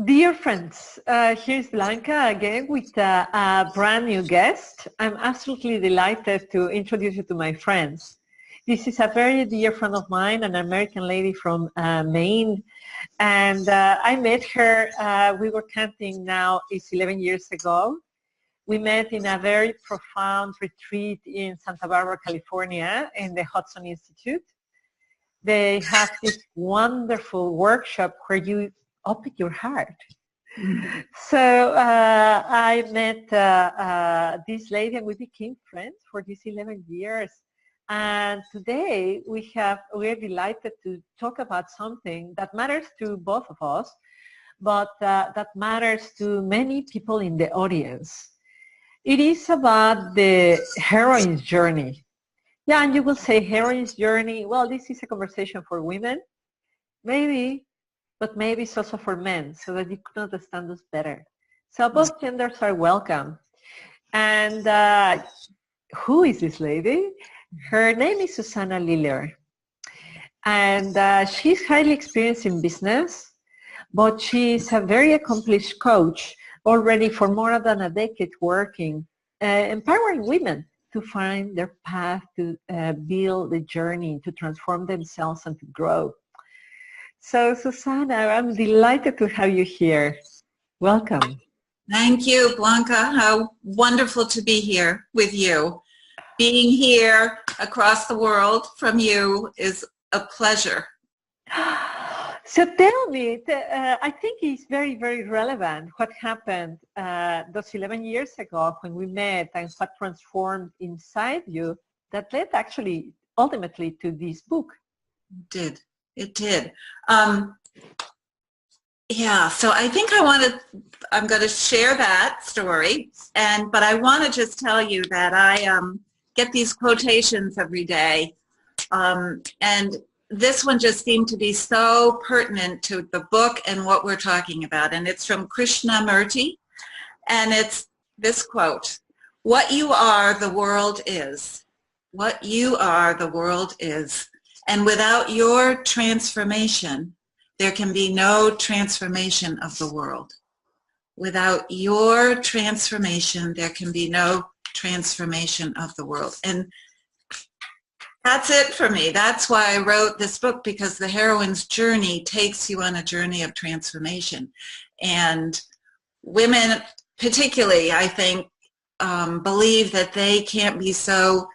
Dear friends, here's Blanca again with a brand new guest. I'm absolutely delighted to introduce you to my friends. This is a very dear friend of mine, an American lady from Maine, and I met her, we were counting now, it's 11 years ago. We met in a very profound retreat in Santa Barbara, California, in the Hudson Institute. They have this wonderful workshop where you open your heart. So I met this lady and we became friends for these 11 years. And today we're delighted to talk about something that matters to both of us, but that matters to many people in the audience. It is about the heroine's journey. Yeah, and you will say heroine's journey. Well, this is a conversation for women, maybe, but maybe it's also for men so that you can understand us better. So both genders are welcome. And who is this lady? Her name is Susanna Liller. And she's highly experienced in business, but she's a very accomplished coach already for more than a decade working, empowering women to find their path, to build the journey, to transform themselves and to grow. So Susanna, I'm delighted to have you here. Welcome. Thank you, Blanca. How wonderful to be here with you. Being here across the world from you is a pleasure. So tell me, I think it's very, very relevant what happened those 11 years ago when we met and what transformed inside you that led actually ultimately to this book. It did. Yeah, so I think I'm going to share that story, but I want to just tell you that I get these quotations every day, and this one just seemed to be so pertinent to the book and what we're talking about, and it's from Krishnamurti, and it's this quote: "What you are, the world is. What you are, the world is. And without your transformation, there can be no transformation of the world. Without your transformation, there can be no transformation of the world." And that's it for me. That's why I wrote this book, because the heroine's journey takes you on a journey of transformation. And women particularly, I think, believe that they can't be so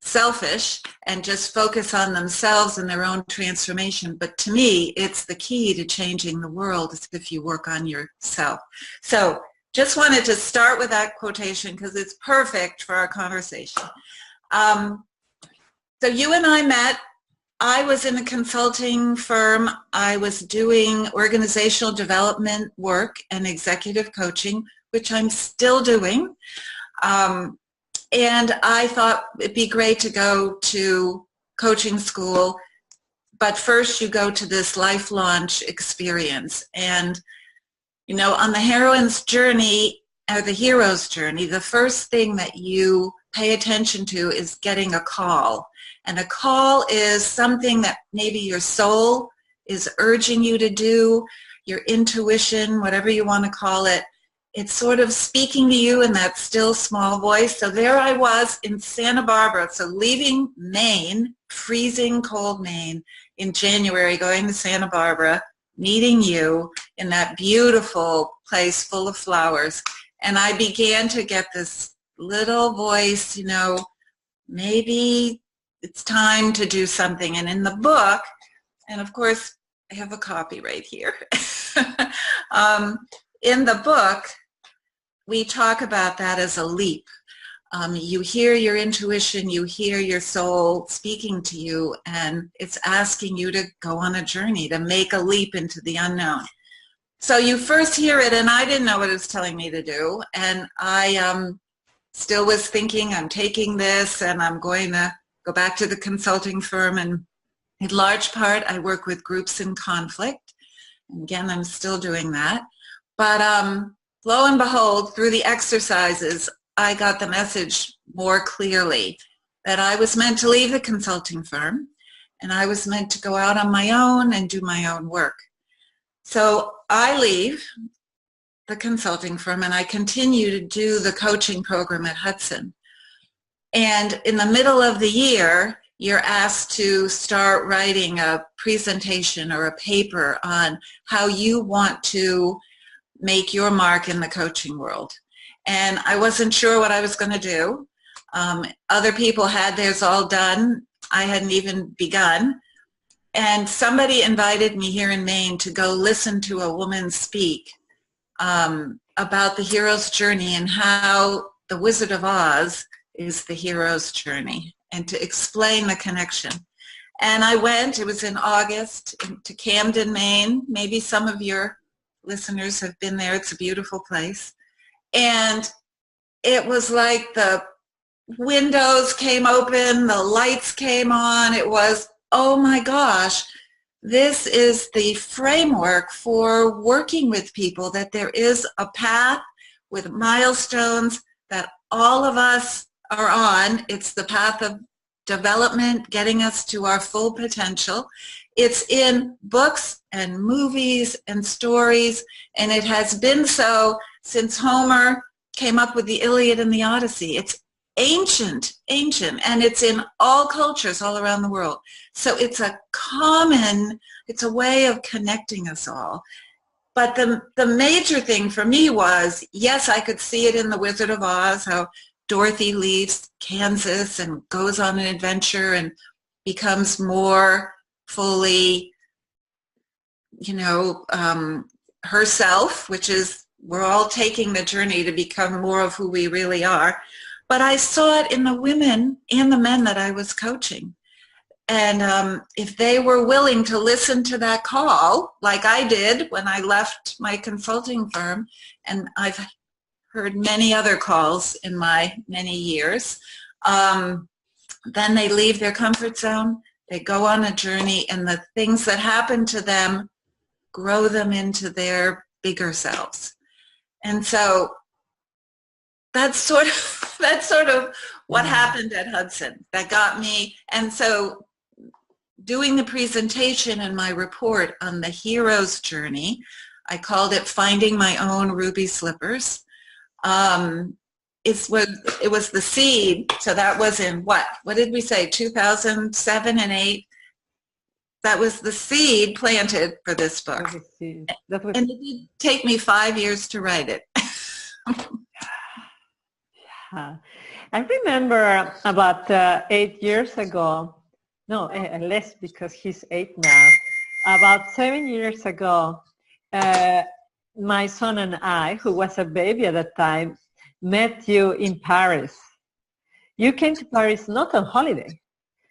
selfish and just focus on themselves and their own transformation. But to me, it's the key to changing the world is if you work on yourself. So just wanted to start with that quotation because it's perfect for our conversation. So you and I met. I was in a consulting firm. I was doing organizational development work and executive coaching, which I'm still doing. And I thought it'd be great to go to coaching school, but first you go to this life launch experience. And, you know, on the heroine's journey, or the hero's journey, the first thing that you pay attention to is getting a call. And a call is something that maybe your soul is urging you to do, your intuition, whatever you want to call it. It's sort of speaking to you in that still small voice. So there I was in Santa Barbara, so leaving Maine, freezing cold Maine, in January, going to Santa Barbara, meeting you in that beautiful place full of flowers. And I began to get this little voice, you know, maybe it's time to do something. And in the book, and of course, I have a copy right here. In the book, we talk about that as a leap. You hear your intuition, you hear your soul speaking to you, and it's asking you to go on a journey, to make a leap into the unknown. So you first hear it, and I didn't know what it was telling me to do, and I still was thinking, I'm taking this, and I'm going to go back to the consulting firm, and in large part, I work with groups in conflict. And again, I'm still doing that. But lo and behold, through the exercises, I got the message more clearly that I was meant to leave the consulting firm and I was meant to go out on my own and do my own work. So I leave the consulting firm and I continue to do the coaching program at Hudson. And in the middle of the year, you're asked to start writing a presentation or a paper on how you want to make your mark in the coaching world. And I wasn't sure what I was going to do. Other people had theirs all done. I hadn't even begun. And somebody invited me here in Maine to go listen to a woman speak about the hero's journey and how the Wizard of Oz is the hero's journey, and to explain the connection. And I went, it was in August, to Camden, Maine. Maybe some of your listeners have been there. It's a beautiful place. And it was like the windows came open, the lights came on. It was, oh my gosh, this is the framework for working with people, that there is a path with milestones that all of us are on. It's the path of development, getting us to our full potential. It's in books and movies and stories, and it has been so since Homer came up with the Iliad and the Odyssey. It's ancient, and it's in all cultures all around the world. So it's a way of connecting us all. But the major thing for me was, yes, I could see it in The Wizard of Oz, how Dorothy leaves Kansas and goes on an adventure and becomes more fully, herself, which is, we're all taking the journey to become more of who we really are. But I saw it in the women and the men that I was coaching. And if they were willing to listen to that call, like I did when I left my consulting firm, and I've heard many other calls in my many years, then they leave their comfort zone, they go on a journey, and the things that happen to them grow them into their bigger selves. And so that's sort of what happened at Hudson that got me. And so doing the presentation and my report on the hero's journey, I called it Finding My Own Ruby Slippers. It was the seed. So that was in what did we say, 2007 and 8? That was the seed planted for this book. And it did take me 5 years to write it. I remember about 8 years ago, no, less because he's 8 now, about 7 years ago, my son and I, who was a baby at that time, met you in Paris. You came to Paris not on holiday.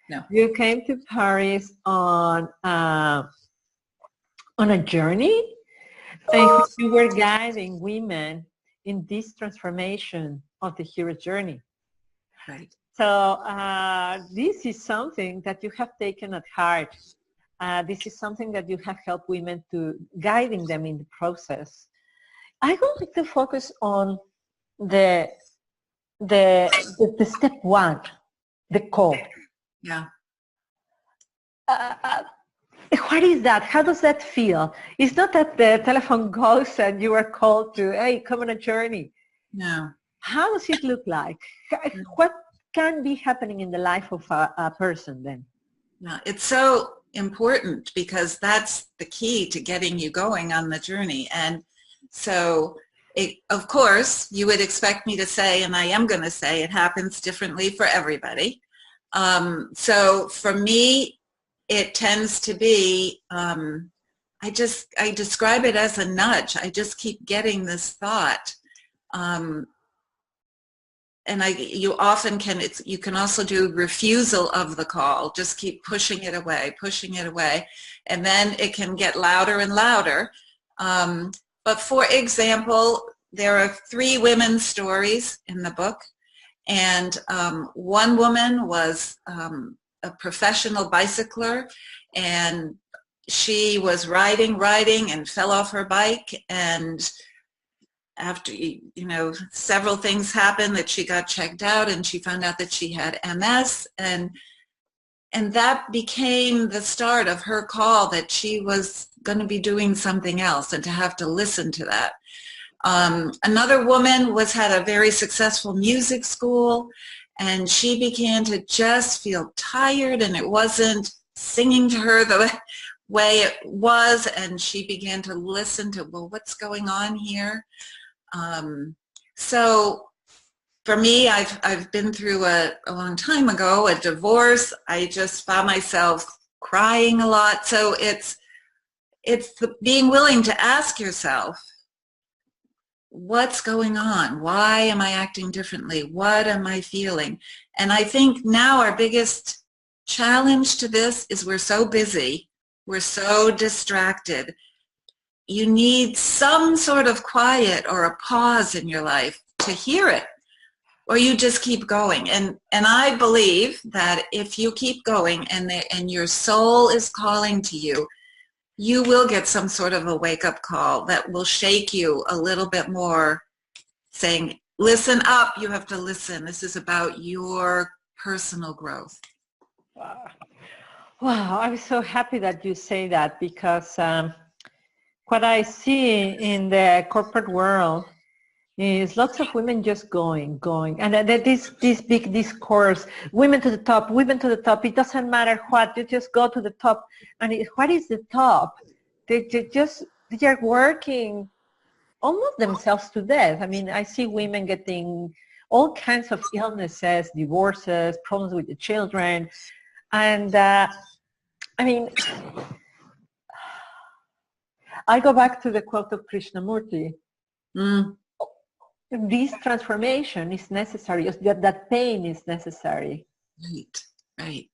No. You came to Paris on a journey, and you were guiding women in this transformation of the hero's journey. Right. So this is something that you have taken at heart. This is something that you have helped women to guiding them in the process. I would like to focus on the step one, the call. Yeah. What is that? How does that feel? It's not that the telephone goes and you are called to, hey, come on a journey. No. How does it look like? What can be happening in the life of a person then? No, it's so important because that's the key to getting you going on the journey. And so, of course, you would expect me to say, and I am going to say, it happens differently for everybody. So for me, it tends to be, I describe it as a nudge. I just keep getting this thought. And you often can, you can also do refusal of the call, just keep pushing it away, and then it can get louder and louder. But for example, there are 3 women's stories in the book, and one woman was a professional bicycler, and she was riding and fell off her bike, and after, several things happened that she got checked out and she found out that she had MS, and and that became the start of her call that she was going to be doing something else, and to have to listen to that. Another woman had a very successful music school, and she began to just feel tired, and it wasn't singing to her the way it was, and she began to listen to, well, what's going on here? So for me, I've been through a long time ago, a divorce. I just found myself crying a lot. So it's being willing to ask yourself, what's going on? Why am I acting differently? What am I feeling? And I think now our biggest challenge to this is we're so busy, we're so distracted. You need some sort of quiet or a pause in your life to hear it, or you just keep going. And I believe that if you keep going and your soul is calling to you, you will get some sort of a wake-up call that will shake you a little bit more, saying, listen up, you have to listen. This is about your personal growth. Wow, I'm so happy that you say that, because what I see in the corporate world is lots of women just going. And this big discourse, women to the top, women to the top. It doesn't matter what, you just go to the top. And what is the top? They are working almost themselves to death. I mean, I see women getting all kinds of illnesses, divorces, problems with the children. And I mean, I go back to the quote of Krishnamurti. This transformation is necessary, that pain is necessary. Right.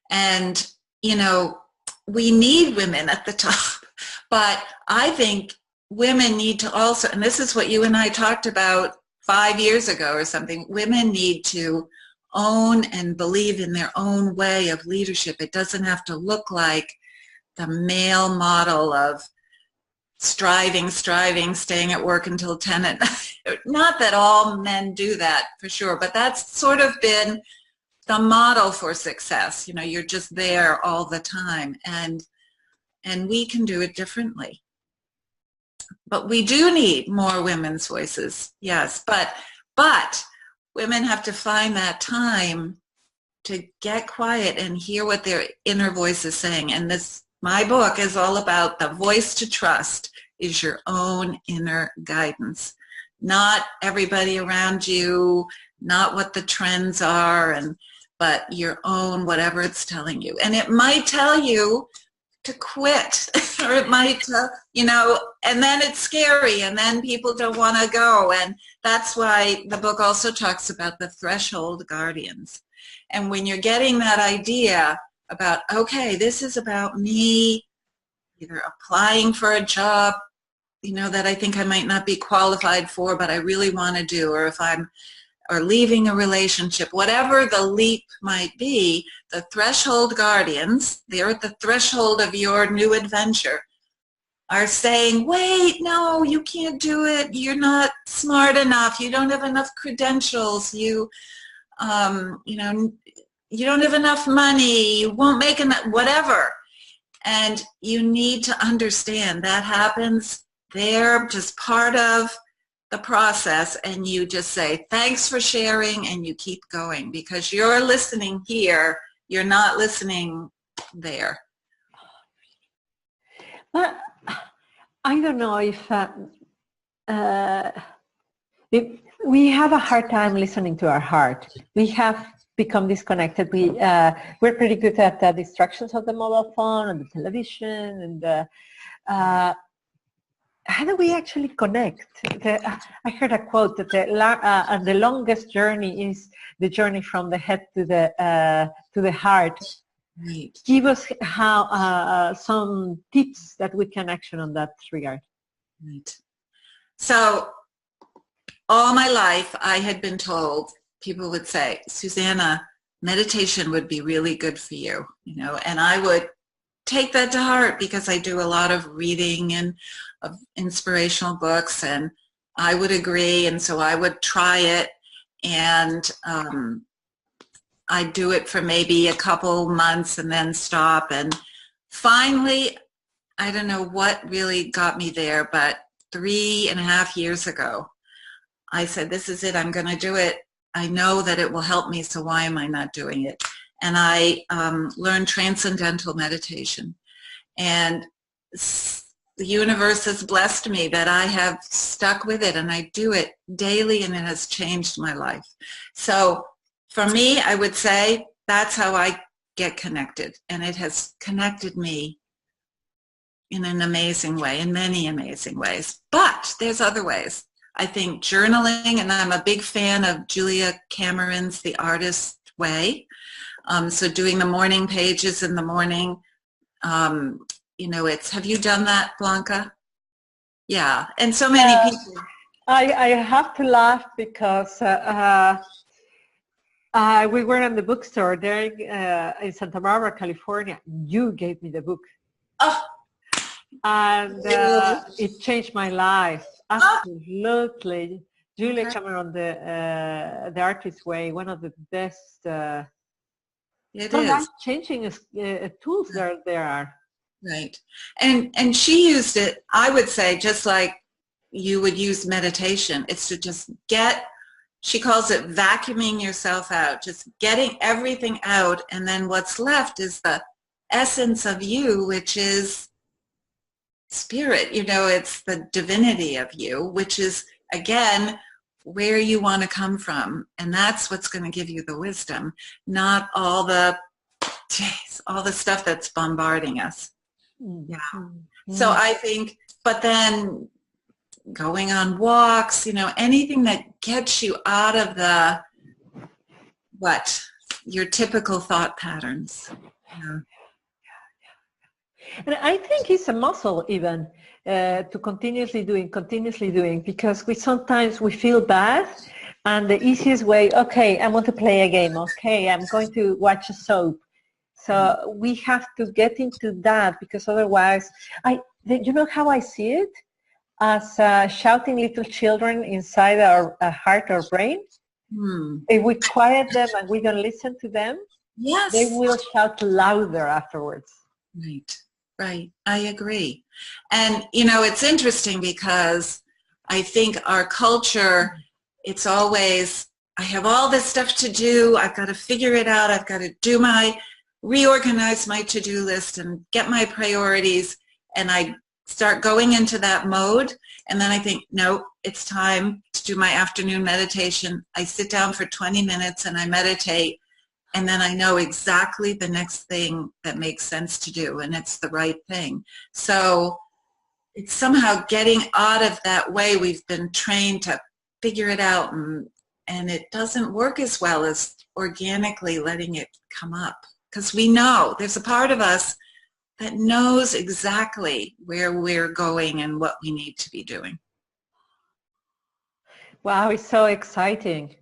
And, we need women at the top, but I think women need to also, and this is what you and I talked about 5 years ago or something, women need to own and believe in their own way of leadership. It doesn't have to look like the male model of striving, staying at work until 10 at night. Not that all men do that, for sure, but that's sort of been the model for success. You're just there all the time, and we can do it differently. But we do need more women's voices, yes, but women have to find that time to get quiet and hear what their inner voice is saying. And my book is all about the voice to trust is your own inner guidance, not everybody around you, not what the trends are, but your own, whatever it's telling you. And it might tell you to quit, or it might tell, and then it's scary, and then people don't want to go. And that's why the book also talks about the threshold guardians. And when you're getting that idea about, okay, this is about me either applying for a job, that I think I might not be qualified for, but I really want to do, or leaving a relationship, whatever the leap might be, the threshold guardians, they're at the threshold of your new adventure, are saying, wait, no, you can't do it. You're not smart enough. You don't have enough credentials. You don't have enough money. You won't make enough, whatever. And you need to understand that happens. They're just part of the process, and you just say, thanks for sharing, and you keep going, because you're listening here. You're not listening there. But I don't know if we have a hard time listening to our heart. We have become disconnected. We're pretty good at the distractions of the mobile phone and the television, and how do we actually connect? I heard a quote that the longest journey is the journey from the head to the heart. Right. Give us some tips that we can action on that regard. Right. So all my life I had been told, people would say, Susanna, meditation would be really good for you, and I would take that to heart, because I do a lot of reading and of inspirational books, and I would agree, and so I would try it, and I'd do it for maybe a couple months and then stop. And finally, I don't know what really got me there, but 3.5 years ago, I said, this is it. I'm going to do it. I know that it will help me, so why am I not doing it? And I learned transcendental meditation. And the universe has blessed me that I have stuck with it, and I do it daily, and it has changed my life. So for me, I would say that's how I get connected, and it has connected me in an amazing way, in many amazing ways. But there's other ways. I think journaling, and I'm a big fan of Julia Cameron's The Artist Way. So doing the morning pages in the morning, you know, have you done that, Blanca? Yeah, and so many people. I have to laugh because we were in the bookstore there in Santa Barbara, California. You gave me the book. Oh. And it changed my life. Absolutely. Julia Cameron, the Artist's Way, one of the best life-changing tools there are. Right. And she used it, I would say, just like you would use meditation. It's to just she calls it vacuuming yourself out, just getting everything out, and then what's left is the essence of you, which is spirit. You know, it's the divinity of you, which is, again, where you want to come from. And that's what's going to give you the wisdom, not all the stuff that's bombarding us. Yeah. So I think, but then going on walks, you know, anything that gets you out of your typical thought patterns. Yeah. And I think it's a muscle even to continuously doing, because sometimes we feel bad, and the easiest way, okay, I want to play a game, okay, I'm going to watch a soap. So we have to get into that, because otherwise, you know how I see it? As shouting little children inside our heart or brain. If we quiet them and we don't listen to them, yes, they will shout louder afterwards. Right. I agree. And, you know, it's interesting because I think our culture, it's always, I have all this stuff to do. I've got to figure it out. I've got to reorganize my to-do list and get my priorities. And I start going into that mode. And then I think, no, it's time to do my afternoon meditation. I sit down for 20 minutes and I meditate. And then I know exactly the next thing that makes sense to do, and it's the right thing. So it's somehow getting out of that way. We've been trained to figure it out, and it doesn't work as well as organically letting it come up. Because we know, there's a part of us that knows exactly where we're going and what we need to be doing. Wow, it's so exciting.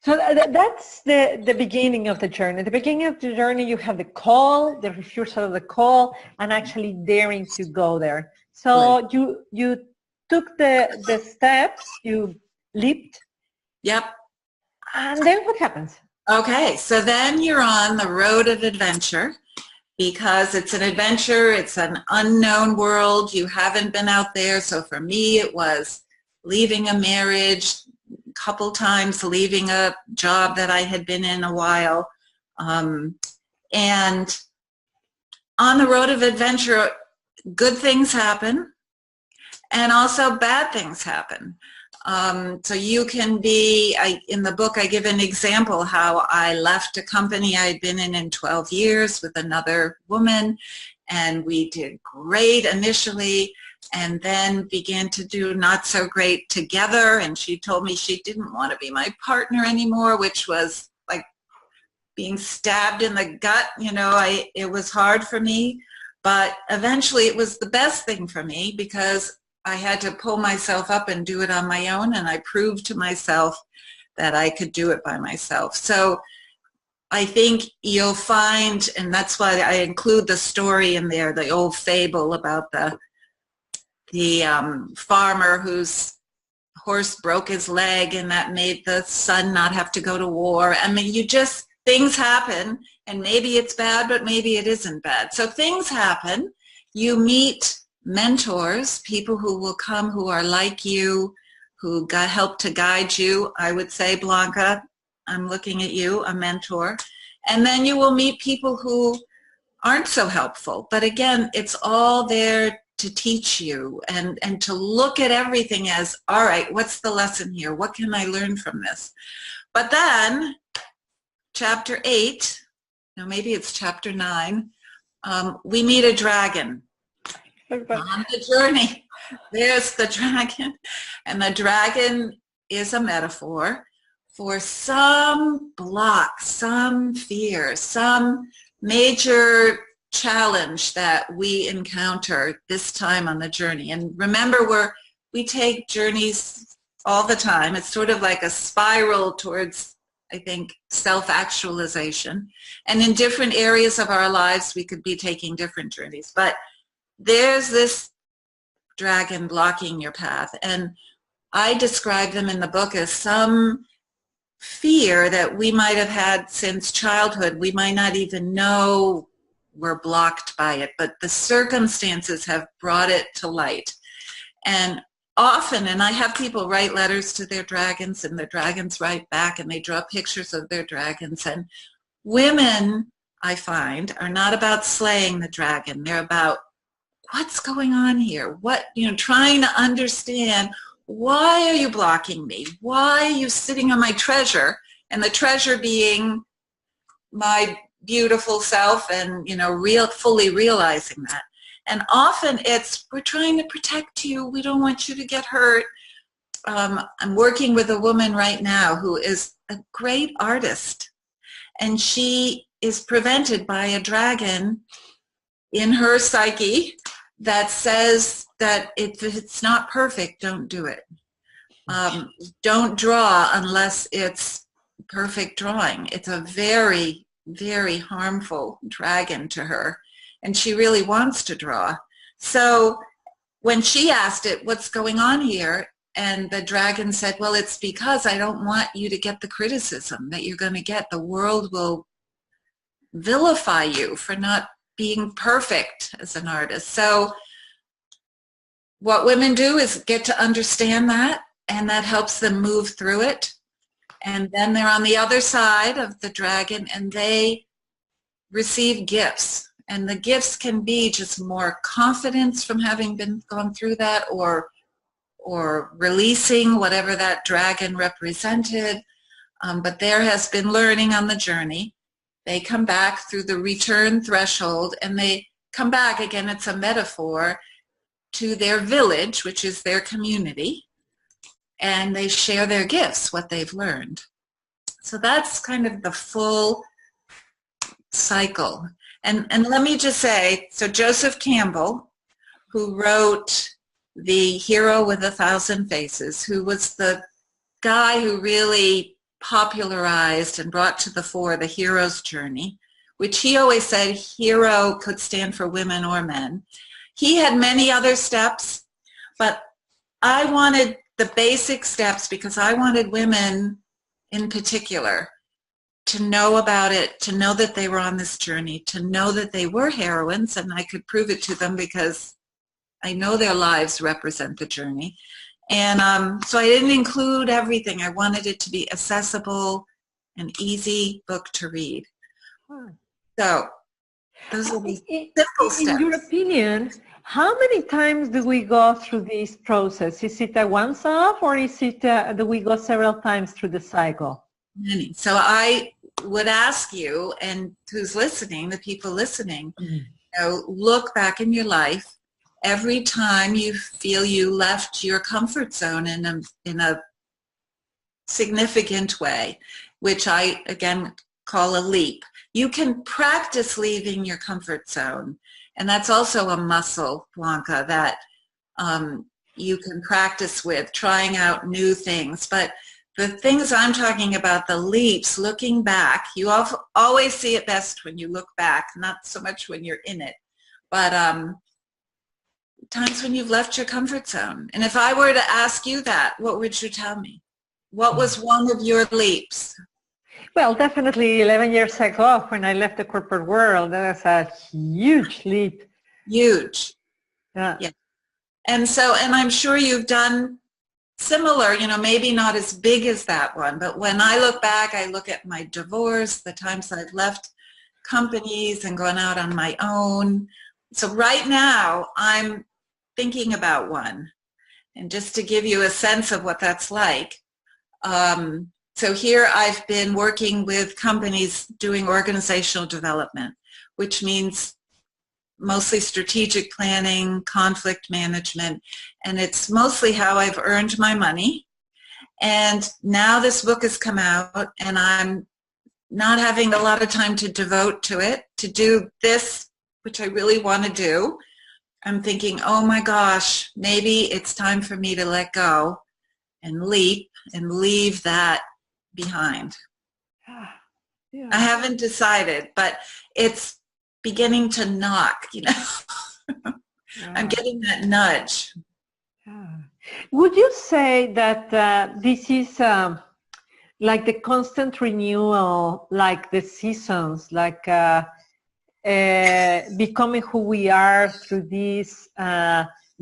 So that's the beginning of the journey. At the beginning of the journey, you have the call, the refusal of the call, and actually daring to go there. So right. you took the steps, you leaped. Yep. And then what happens? Okay, so then you're on the road of adventure, because it's an adventure, it's an unknown world, you haven't been out there. So for me, it was leaving a marriage, couple times leaving a job that I had been in a while, and on the road of adventure, good things happen and also bad things happen. So you can be, in the book I give an example how I left a company I had been in 12 years with another woman, and we did great initially, and then began to do not so great together, and she told me she didn't want to be my partner anymore, which was like being stabbed in the gut. You know, it was hard for me, but eventually it was the best thing for me, because I had to pull myself up and do it on my own, and I proved to myself that I could do it by myself. So I think you'll find, and that's why I include the story in there, the old fable about the farmer whose horse broke his leg and that made the son not have to go to war. I mean, things happen, and maybe it's bad, but maybe it isn't bad. So things happen. You meet mentors, people who will come who are like you, who help to guide you. I would say, Blanca, I'm looking at you, a mentor. And then you will meet people who aren't so helpful. But again, it's all there to teach you and to look at everything as, all right, what's the lesson here? What can I learn from this? But then, chapter 8, no, maybe it's chapter 9, we meet a dragon on the journey. There's the dragon. And the dragon is a metaphor for some block, some fear, some major challenge that we encounter this time on the journey. And remember, we take journeys all the time. It's sort of like a spiral towards, I think, self-actualization. And in different areas of our lives, we could be taking different journeys. But there's this dragon blocking your path. And I describe them in the book as some fear that we might have had since childhood. We might not even know we're blocked by it, but the circumstances have brought it to light. And often, and I have people write letters to their dragons, and the dragons write back, and they draw pictures of their dragons. And women, I find, are not about slaying the dragon. They're about what's going on here? Trying to understand, why are you blocking me? Why are you sitting on my treasure? And the treasure being my beautiful self, and fully realizing that. And often it's, we're trying to protect you. We don't want you to get hurt. I'm working with a woman right now who is a great artist, and she is prevented by a dragon in her psyche that says that if it's not perfect, don't do it. Don't draw unless it's perfect drawing. It's a very, very harmful dragon to her, and she really wants to draw. So when she asked it, what's going on here? And the dragon said, well, it's because I don't want you to get the criticism that you're going to get. The world will vilify you for not being perfect as an artist. So what women do is get to understand that, and that helps them move through it. And then they're on the other side of the dragon, and they receive gifts. And the gifts can be just more confidence from having gone through that, or releasing whatever that dragon represented. But there has been learning on the journey. They come back through the return threshold, and they come back, again, it's a metaphor, to their village, which is their community, and they share their gifts, what they've learned. So that's kind of the full cycle. And let me just say, so Joseph Campbell, who wrote The Hero with 1,000 Faces, who was the guy who really popularized and brought to the fore the hero's journey, which he always said hero could stand for women or men. He had many other steps, but I wanted the basic steps because I wanted women in particular to know about it, to know that they were on this journey, to know that they were heroines, and I could prove it to them because I know their lives represent the journey. And so I didn't include everything. I wanted it to be accessible, an easy book to read. So those are the simple steps. In your opinion, how many times do we go through this process? Is it a once-off, or is it do we go several times through the cycle? Many. So I would ask you, and who's listening, the people listening, look back in your life. Every time you feel you left your comfort zone in a significant way, which I, again, call a leap. You can practice leaving your comfort zone. And that's also a muscle, Blanca, that you can practice with, trying out new things. But the things I'm talking about, the leaps, looking back, you always see it best when you look back, not so much when you're in it. But times when you've left your comfort zone. And if I were to ask you that, what would you tell me? What was one of your leaps? Well, definitely 11 years ago when I left the corporate world, that was a huge leap. Huge. Yeah. Yeah. And so, and I'm sure you've done similar, you know, maybe not as big as that one, but when I look back, I look at my divorce, the times I've left companies and gone out on my own. So right now, I'm thinking about one. And just to give you a sense of what that's like, so here I've been working with companies doing organizational development, which means mostly strategic planning, conflict management, and it's mostly how I've earned my money. And now this book has come out, and I'm not having a lot of time to devote to it, to do this, which I really want to do. I'm thinking, oh my gosh, maybe it's time for me to let go and leap and leave that behind. Yeah. I haven't decided, but it's beginning to knock, you know. I'm getting that nudge. Would you say that this is like the constant renewal, like the seasons, like becoming who we are through this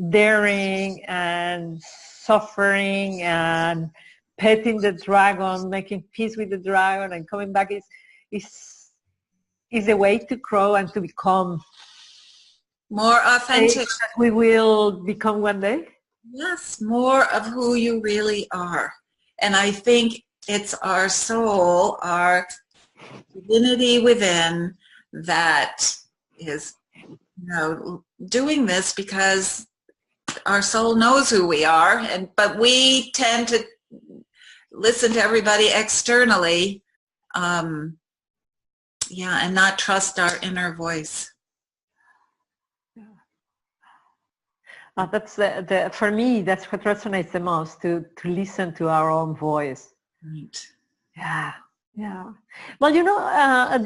daring and suffering and petting the dragon, making peace with the dragon and coming back is a way to grow and to become more authentic. We will become one day? Yes, more of who you really are. And I think it's our soul, our divinity within that is, you know, doing this because our soul knows who we are, but we tend to listen to everybody externally, and not trust our inner voice. That's for me, that's what resonates the most, to listen to our own voice. Right. Yeah. Well, you know,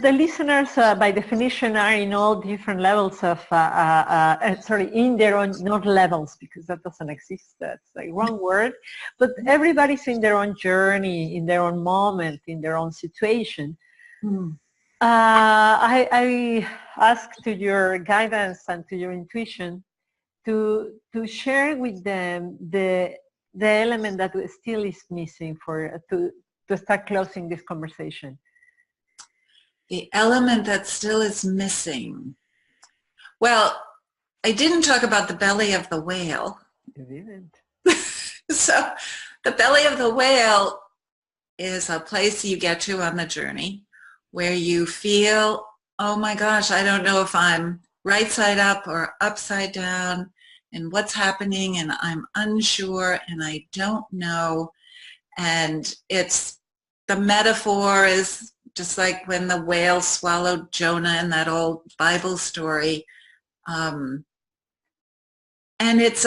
the listeners, by definition, are in all different levels of, in their own, not levels, because that doesn't exist. That's a wrong word. But everybody's in their own journey, in their own moment, in their own situation. I ask to your guidance and to your intuition to share with them the element that still is missing to start closing this conversation. The element that still is missing. Well, I didn't talk about the belly of the whale. You didn't. So the belly of the whale is a place you get to on the journey where you feel, oh my gosh, I don't know if I'm right side up or upside down and what's happening, and I'm unsure and I don't know. And the metaphor is just like when the whale swallowed Jonah in that old Bible story. And it's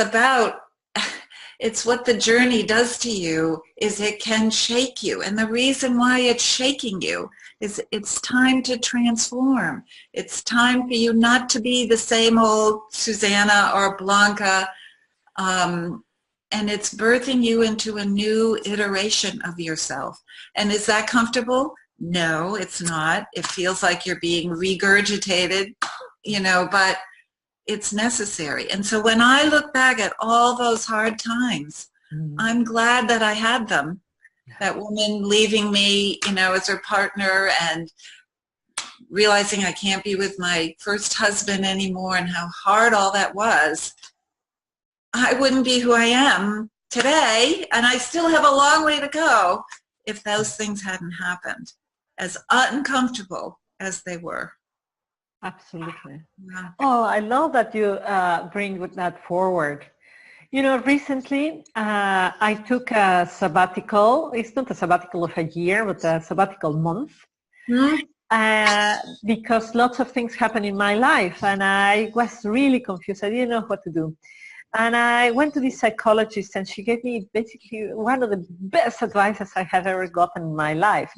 what the journey does to you is it can shake you. And the reason why it's shaking you is it's time to transform. It's time for you not to be the same old Susanna or Blanca. And it's birthing you into a new iteration of yourself. And is that comfortable? No, it's not. It feels like you're being regurgitated, you know, but it's necessary. And so when I look back at all those hard times, I'm glad that I had them. That woman leaving me, you know, as her partner and realizing I can't be with my first husband anymore and how hard all that was. I wouldn't be who I am today, and I still have a long way to go if those things hadn't happened, as uncomfortable as they were. Absolutely. Yeah. Oh, I love that you bring that forward. You know, recently I took a sabbatical. It's not a sabbatical of a year, but a sabbatical month. Because lots of things happened in my life, and I was really confused. I didn't know what to do. And I went to this psychologist, and she gave me basically one of the best advices I have ever gotten in my life.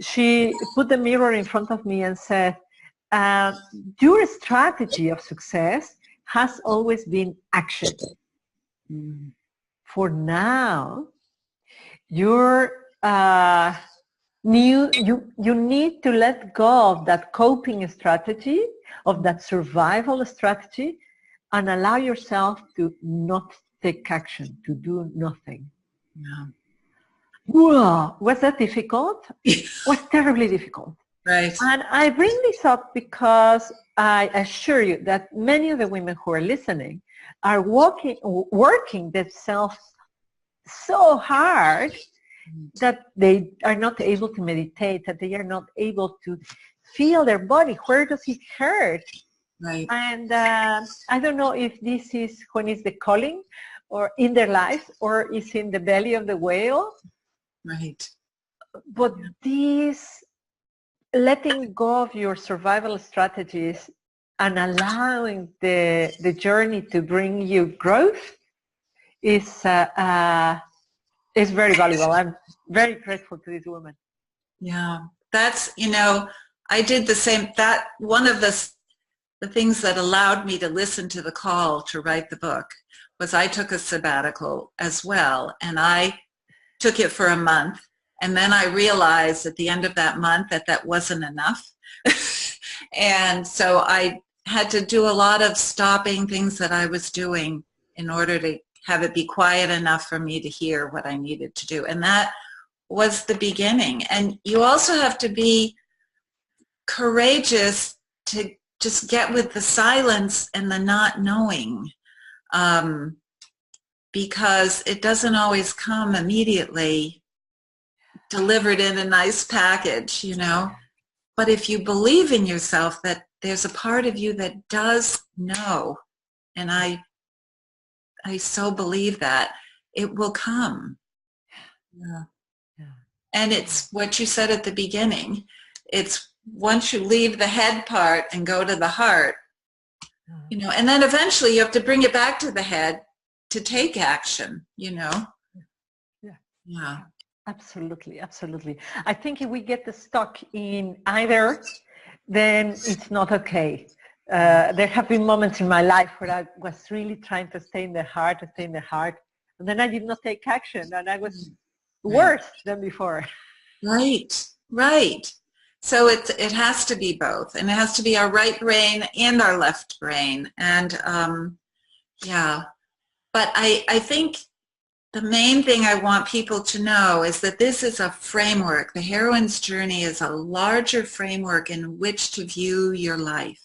She put the mirror in front of me and said, your strategy of success has always been action. For now, you're you need to let go of that coping strategy, of that survival strategy, and allow yourself to not take action, to do nothing. Yeah. Whoa, was that difficult? Was terribly difficult. Right. And I bring this up because I assure you that many of the women who are listening are working themselves so hard that they are not able to meditate, that they are not able to feel their body. Where does it hurt? Right. And I don't know if this is when it's the calling or in their lives or is in the belly of the whale. Right. But this letting go of your survival strategies and allowing the journey to bring you growth is very valuable. I'm very grateful to this woman. Yeah, that's, I did the same. That one of the things that allowed me to listen to the call to write the book was I took a sabbatical as well, and I took it for a month, and then I realized at the end of that month that wasn't enough. And so I had to do a lot of stopping things that I was doing in order to have it be quiet enough for me to hear what I needed to do. And that was the beginning. And you also have to be courageous to just get with the silence and the not knowing, because it doesn't always come immediately delivered in a nice package, But if you believe in yourself that there's a part of you that does know, and I so believe that, it will come. Yeah. And it's what you said at the beginning. It's once you leave the head part and go to the heart, and then eventually you have to bring it back to the head to take action, Yeah. Absolutely, absolutely. I think if we get stuck in either, then it's not okay. There have been moments in my life where I was really trying to stay in the heart, and then I did not take action, and I was worse than before. Right. So it has to be both, and it has to be our right brain and our left brain, and But I think the main thing I want people to know is that this is a framework. The heroine's journey is a larger framework in which to view your life.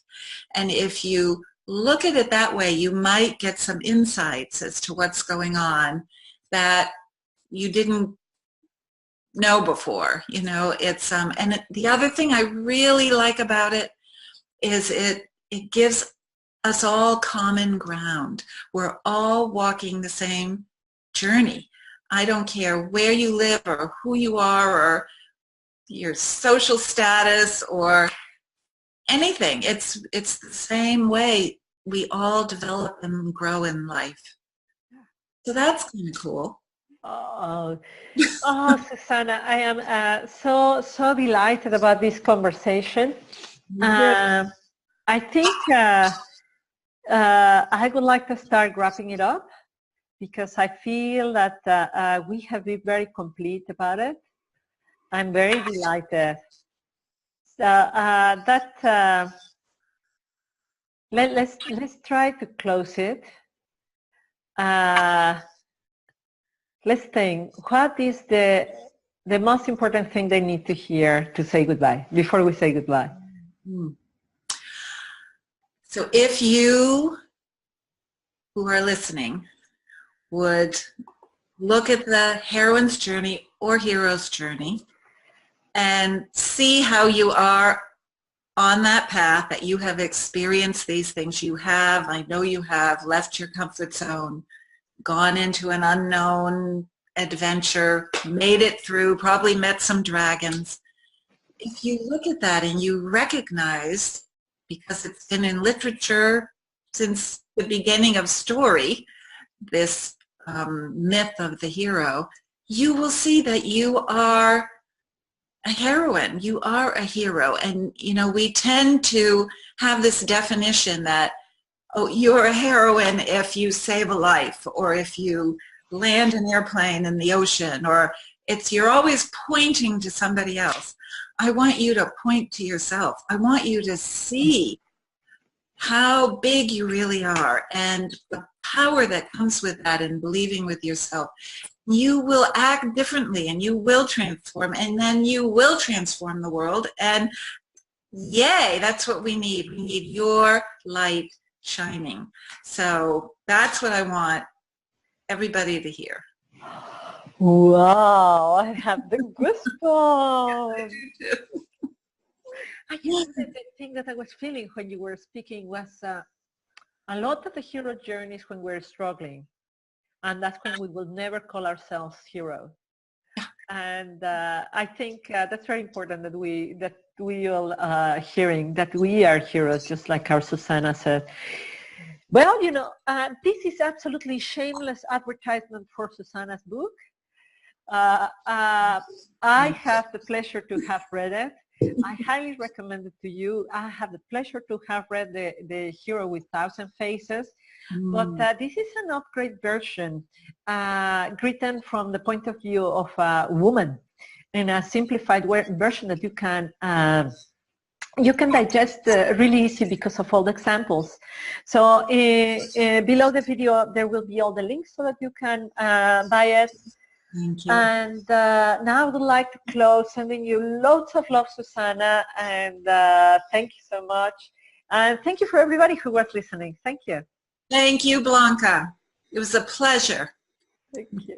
And if you look at it that way, you might get some insights as to what's going on that you didn't know before. It's and the other thing I really like about it is it gives us all common ground. We're all walking the same journey. I don't care where you live or who you are or your social status or anything. It's the same way we all develop and grow in life. So that's kind of cool. Oh, Susanna, I am so delighted about this conversation. I think I would like to start wrapping it up, because I feel that we have been very complete about it. I'm very delighted. So let's try to close it. Let's think, what is the most important thing they need to hear to say goodbye, before we say goodbye? So if you who are listening would look at the heroine's journey or hero's journey and see how you are on that path, that you have experienced these things. I know you have left your comfort zone, gone into an unknown adventure, made it through, probably met some dragons. If you look at that and you recognize, because it's been in literature since the beginning of story, this myth of the hero, you will see that you are a heroine. You are a hero. And, we tend to have this definition that oh, you're a heroine if you save a life, or if you land an airplane in the ocean, or you're always pointing to somebody else. I want you to point to yourself. I want you to see how big you really are and the power that comes with that, and believing with yourself. You will act differently, and you will transform, and then you will transform the world. And yay, that's what we need. We need your light shining. So that's what I want everybody to hear. Wow, I have the goosebumps. I do too. I guess the thing that I was feeling when you were speaking was a lot of the hero journeys when we're struggling, and that's when we will never call ourselves hero. And I think that's very important that we all hearing that we are heroes, just like our Susanna said. Well, this is absolutely shameless advertisement for Susanna's book. I have the pleasure to have read it. I highly recommend it to you. I have the pleasure to have read the Hero with Thousand Faces, but this is an upgrade version, written from the point of view of a woman, in a simplified version that you can digest really easy because of all the examples. So below the video there will be all the links so that you can buy it. Thank you. And now I would like to close, sending you loads of love, Susanna, and thank you so much. And thank you for everybody who was listening. Thank you. Thank you, Blanca. It was a pleasure. Thank you.